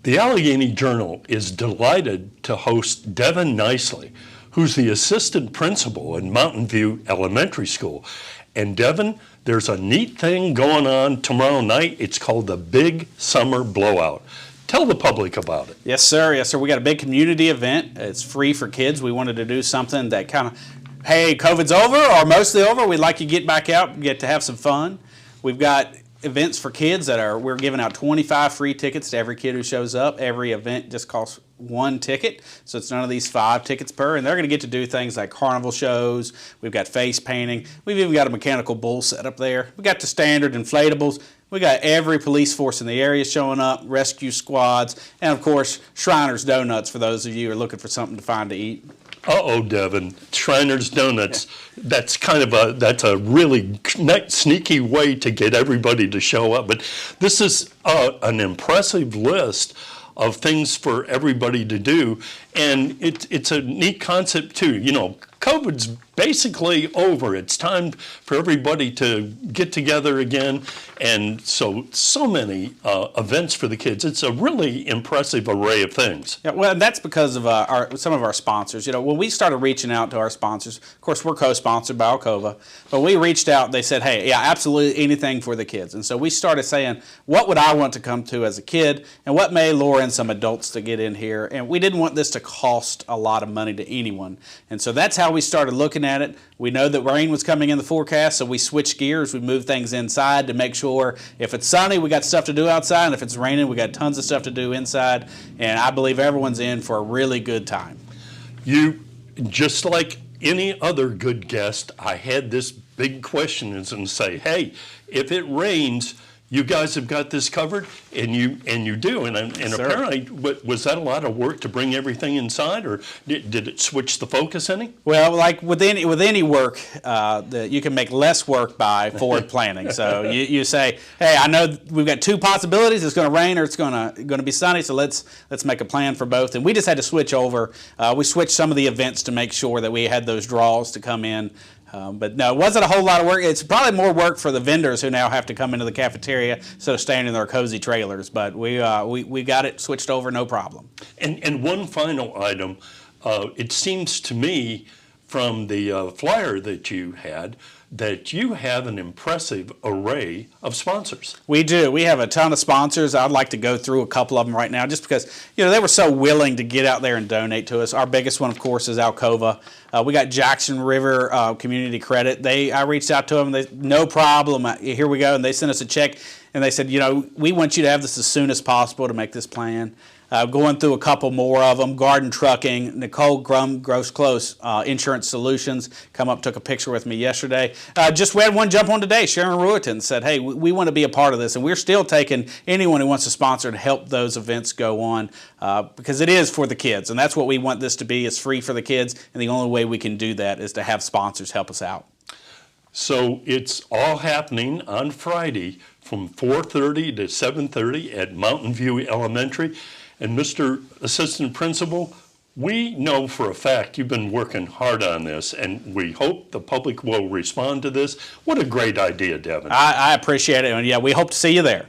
The Allegheny Journal is delighted to host Devin Nicely, who's the assistant principal in Mountain View Elementary School. And Devin, there's a neat thing going on tomorrow night. It's called the Big Summer Blowout. Tell the public about it. Yes, sir. Yes, sir. We got a big community event. It's free for kids. We wanted to do something that kind of, hey, COVID's over or mostly over. We'd like you to get back out and get to have some fun. We've got events for kids we're giving out 25 free tickets to every kid who shows up. Every event just costs one ticket, so it's none of these 5 tickets per, and they're going to get to do things like carnival shows. We've got face painting. We've even got a mechanical bull set up there. We got the standard inflatables. We got every police force in the area showing up, rescue squads, and of course, Shriner's Donuts for those of you who are looking for something to find to eat. Uh-oh, Devin, Shriner's Donuts, that's a really sneaky way to get everybody to show up. But this is an impressive list of things for everybody to do, and it's a neat concept too. You know, COVID's basically over. It's time for everybody to get together again, and so many events for the kids. It's a really impressive array of things. Yeah, well, that's because of some of our sponsors. You know, when we started reaching out to our sponsors, of course, we're co-sponsored by Alcova, but we reached out. They said, "Hey, yeah, absolutely anything for the kids." And so we started saying, "What would I want to come to as a kid, and what may lure in some adults to get in here?" And we didn't want this to cost a lot of money to anyone, and so that's how we started looking at it. We know that rain was coming in the forecast, so we switched gears. We moved things inside to make sure if it's sunny, we got stuff to do outside, and if it's raining, we got tons of stuff to do inside, and I believe everyone's in for a really good time. You, just like any other good guest, I had this big question and say, hey, if it rains, you guys have got this covered, and you do. And apparently, was that a lot of work to bring everything inside, or did it switch the focus any? Well, like with any work, you can make less work by forward planning. So you say, hey, I know we've got 2 possibilities. It's going to rain or it's going to be sunny. So let's make a plan for both. And we just had to switch over. We switched some of the events to make sure that we had those draws to come in. But no, it wasn't a whole lot of work. It's probably more work for the vendors who now have to come into the cafeteria instead of staying in their cozy trailers. But we got it switched over, no problem. And one final item, it seems to me from the flyer that you had that you have an impressive array of sponsors. We do. We have a ton of sponsors. I'd like to go through a couple of them right now just because, you know, they were so willing to get out there and donate to us. Our biggest one, of course, is Alcova. We got Jackson River Community Credit. I reached out to them. No problem. Here we go. And they sent us a check, and they said, you know, we want you to have this as soon as possible to make this plan. Going through a couple more of them. Garden Trucking, Nicole Gross Close, Insurance Solutions, come up, took a picture with me yesterday. Just we had one jump on today. Sharon Ruiton said, hey, we want to be a part of this, and we're still taking anyone who wants to sponsor to help those events go on because it is for the kids, and that's what we want this to be. It's free for the kids, and the only way we can do that is to have sponsors help us out. So it's all happening on Friday from 4:30 to 7:30 at Mountain View Elementary. And Mr. Assistant Principal, we know for a fact you've been working hard on this, and we hope the public will respond to this. What a great idea, Devin. I appreciate it, and yeah, we hope to see you there.